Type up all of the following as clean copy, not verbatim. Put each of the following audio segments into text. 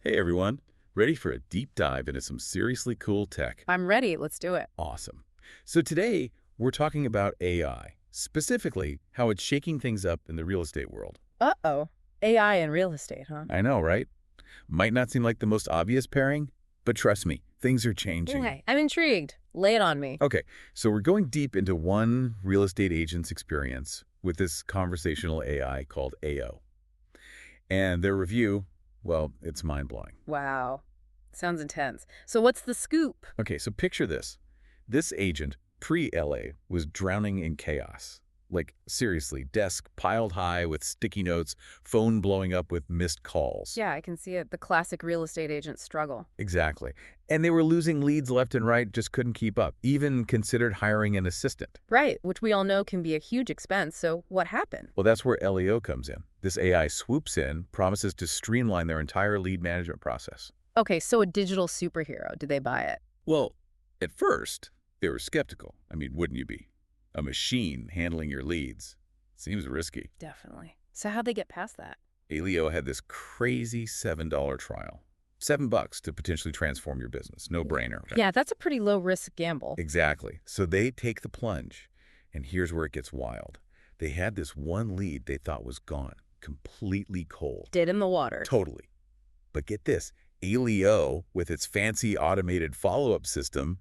Hey everyone, ready for a deep dive into some seriously cool tech? I'm ready. Let's do it. Awesome. So today, we're talking about AI, specifically how it's shaking things up in the real estate world. Uh-oh. AI and real estate, huh? I know, right? Might not seem like the most obvious pairing, but trust me, things are changing. Okay, I'm intrigued. Lay it on me. Okay, so we're going deep into one real estate agent's experience with this conversational AI called AO. And their review, well, it's mind-blowing. Wow. Sounds intense. So what's the scoop? Okay, so picture this. This agent, pre-LA, was drowning in chaos. Like, seriously, desk piled high with sticky notes, phone blowing up with missed calls. Yeah, I can see it. The classic real estate agent struggle. Exactly. And they were losing leads left and right, just couldn't keep up. Even considered hiring an assistant. Right, which we all know can be a huge expense. So what happened? Well, that's where LEO comes in. This AI swoops in, promises to streamline their entire lead management process. Okay, so a digital superhero. Did they buy it? Well, at first, they were skeptical. I mean, wouldn't you be? A machine handling your leads. Seems risky. Definitely. So how'd they get past that? Aleo had this crazy $7 trial. $7 to potentially transform your business. No brainer. Right? Yeah, that's a pretty low-risk gamble. Exactly. So they take the plunge. And here's where it gets wild. They had this one lead they thought was gone. Completely cold. Dead in the water. Totally. But get this. Aleo, with its fancy automated follow-up system,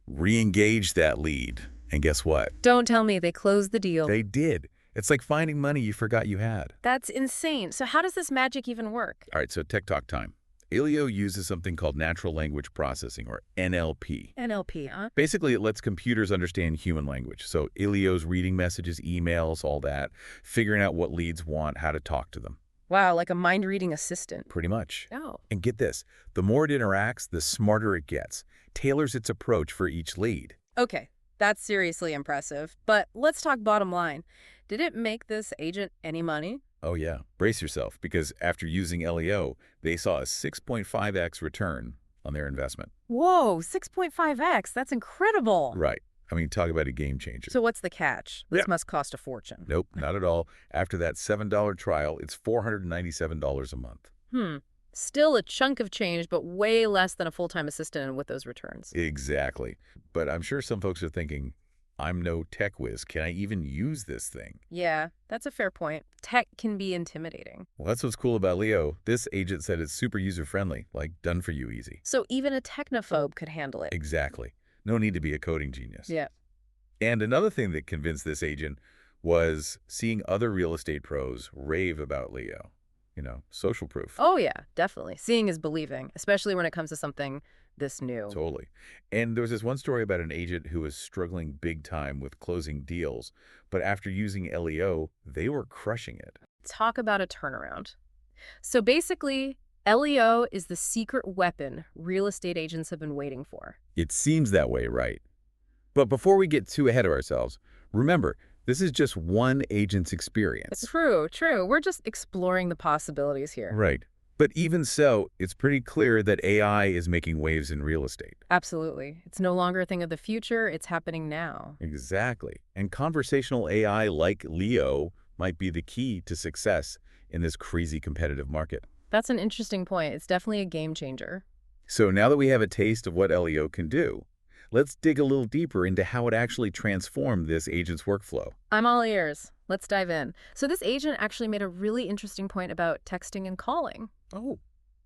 re-engaged that lead. And guess what? Don't tell me they closed the deal. They did. It's like finding money you forgot you had. That's insane. So how does this magic even work? All right, so tech talk time. Aleo uses something called natural language processing, or NLP. NLP, huh? Basically, it lets computers understand human language. So Aleo's reading messages, emails, all that, figuring out what leads want, how to talk to them. Wow, like a mind-reading assistant. Pretty much. Oh. And get this, the more it interacts, the smarter it gets, tailors its approach for each lead. Okay, that's seriously impressive. But let's talk bottom line. Did it make this agent any money? Oh yeah, brace yourself, because after using LEO, they saw a 6.5x return on their investment. Whoa, 6.5x. That's incredible. Right. I mean, talk about a game changer. So what's the catch? This must cost a fortune. Nope, not at all. After that $7 trial, it's $497 a month. Still a chunk of change, but way less than a full-time assistant with those returns. Exactly. But I'm sure some folks are thinking, I'm no tech whiz. Can I even use this thing? Yeah, that's a fair point. Tech can be intimidating. Well, that's what's cool about Leo. This agent said it's super user-friendly, like done for you easy. So even a technophobe could handle it. Exactly. No need to be a coding genius. Yeah. And another thing that convinced this agent was seeing other real estate pros rave about Leo. You know, social proof. Oh, yeah, definitely. Seeing is believing, especially when it comes to something this new. Totally. And there was this one story about an agent who was struggling big time with closing deals, but after using LEO, they were crushing it. Talk about a turnaround. So basically, LEO is the secret weapon real estate agents have been waiting for. It seems that way, right? But before we get too ahead of ourselves, remember, this is just one agent's experience. True, true. We're just exploring the possibilities here. Right. But even so, it's pretty clear that AI is making waves in real estate. Absolutely. It's no longer a thing of the future. It's happening now. Exactly. And conversational AI like Leo might be the key to success in this crazy competitive market. That's an interesting point. It's definitely a game changer. So now that we have a taste of what Leo can do, let's dig a little deeper into how it actually transformed this agent's workflow. I'm all ears. Let's dive in. So this agent actually made a really interesting point about texting and calling. Oh,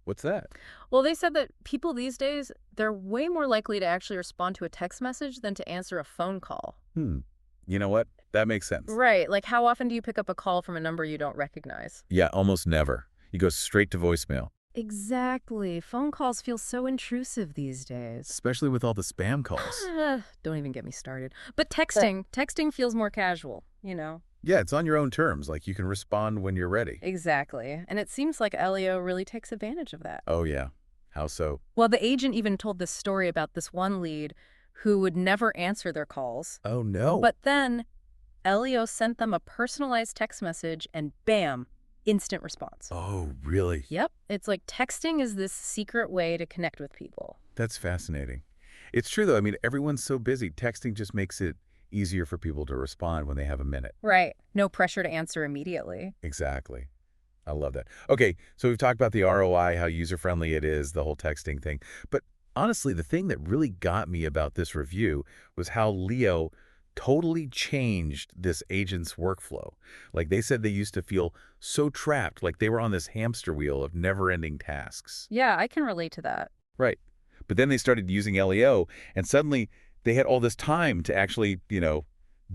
what's that? Well, they said that people these days, they're way more likely to actually respond to a text message than to answer a phone call. You know what? That makes sense. Right. Like, how often do you pick up a call from a number you don't recognize? Yeah, almost never. You go straight to voicemail, Exactly. Phone calls feel so intrusive these days. especially with all the spam calls. Don't even get me started. But texting feels more casual, you know? Yeah, it's on your own terms. Like, you can respond when you're ready. Exactly. And it seems like Elio really takes advantage of that. Oh, yeah. How so? Well, the agent even told this story about this one lead who would never answer their calls. Oh, no. But then Elio sent them a personalized text message and bam, instant response. Oh, really? Yep. It's like texting is this secret way to connect with people. That's fascinating. It's true, though. I mean, everyone's so busy. Texting just makes it easier for people to respond when they have a minute. Right. No pressure to answer immediately. Exactly. I love that. Okay, so we've talked about the ROI, how user-friendly it is, the whole texting thing. But honestly, the thing that really got me about this review was how Leo totally changed this agent's workflow. Like they said they used to feel so trapped, like they were on this hamster wheel of never-ending tasks. Yeah, I can relate to that. Right. But then they started using LEO, and suddenly they had all this time to actually,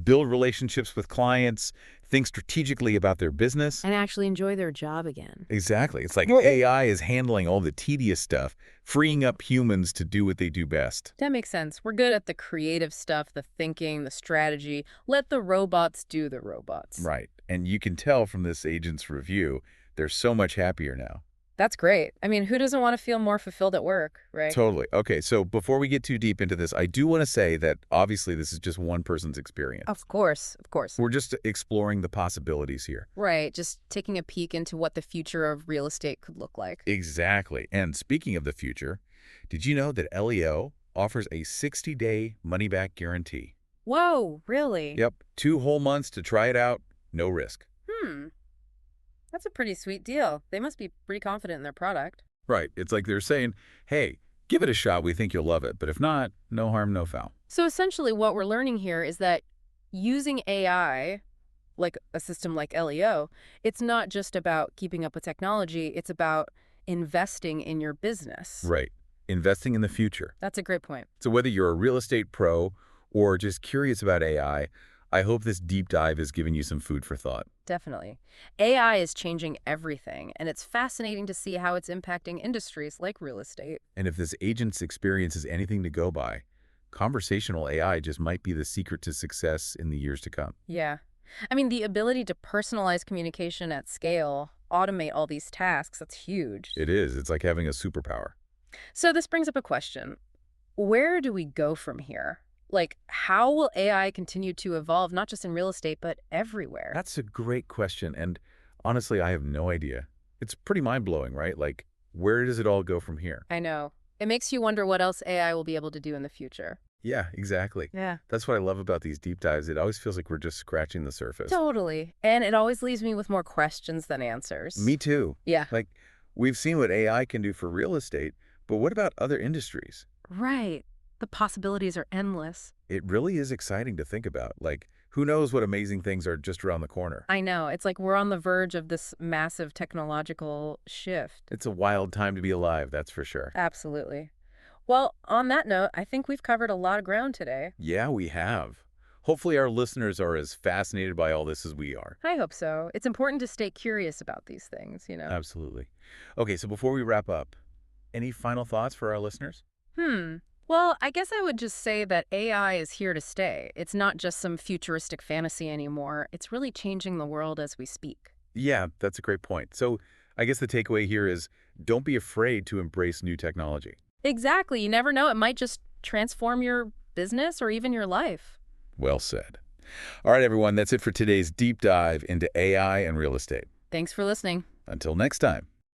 build relationships with clients, think strategically about their business. And actually enjoy their job again. Exactly. It's like Well, AI is handling all the tedious stuff, freeing up humans to do what they do best. that makes sense. We're good at the creative stuff, the thinking, the strategy. Let the robots do the robots. Right. And you can tell from this agent's review, they're so much happier now. That's great. I mean, who doesn't want to feel more fulfilled at work, right? Totally. Okay, so before we get too deep into this, I do want to say that obviously this is just one person's experience. Of course, of course. We're just exploring the possibilities here. Right, just taking a peek into what the future of real estate could look like. Exactly. And speaking of the future, did you know that LEO offers a 60-day money-back guarantee? Whoa, really? Yep, 2 whole months to try it out, no risk. Hmm, that's a pretty sweet deal. They must be pretty confident in their product. Right. It's like they're saying, hey, give it a shot. We think you'll love it. But if not, no harm, no foul. So essentially what we're learning here is that using AI, like a system like LEO, it's not just about keeping up with technology, it's about investing in your business. Right. Investing in the future. That's a great point. So whether you're a real estate pro or just curious about AI, I hope this deep dive has given you some food for thought. Definitely. AI is changing everything, and it's fascinating to see how it's impacting industries like real estate. And if this agent's experience is anything to go by, conversational AI just might be the secret to success in the years to come. Yeah. I mean, the ability to personalize communication at scale, automate all these tasks, that's huge. It is. It's like having a superpower. So this brings up a question. Where do we go from here? Like, how will AI continue to evolve, not just in real estate, but everywhere? That's a great question. And honestly, I have no idea. It's pretty mind-blowing, right? Like, where does it all go from here? I know. It makes you wonder what else AI will be able to do in the future. Yeah, exactly. Yeah. That's what I love about these deep dives. It always feels like we're just scratching the surface. Totally. And it always leaves me with more questions than answers. Me too. Yeah. Like, we've seen what AI can do for real estate, but what about other industries? Right. The possibilities are endless. It really is exciting to think about. Like, who knows what amazing things are just around the corner? I know. It's like we're on the verge of this massive technological shift. It's a wild time to be alive, that's for sure. Absolutely. Well, on that note, I think we've covered a lot of ground today. Yeah, we have. Hopefully our listeners are as fascinated by all this as we are. I hope so. It's important to stay curious about these things. Absolutely. Okay, so before we wrap up, any final thoughts for our listeners? Well, I guess I would just say that AI is here to stay. It's not just some futuristic fantasy anymore. It's really changing the world as we speak. Yeah, that's a great point. So I guess the takeaway here is don't be afraid to embrace new technology. Exactly. You never know. It might just transform your business or even your life. Well said. All right, everyone, that's it for today's deep dive into AI and real estate. Thanks for listening. Until next time.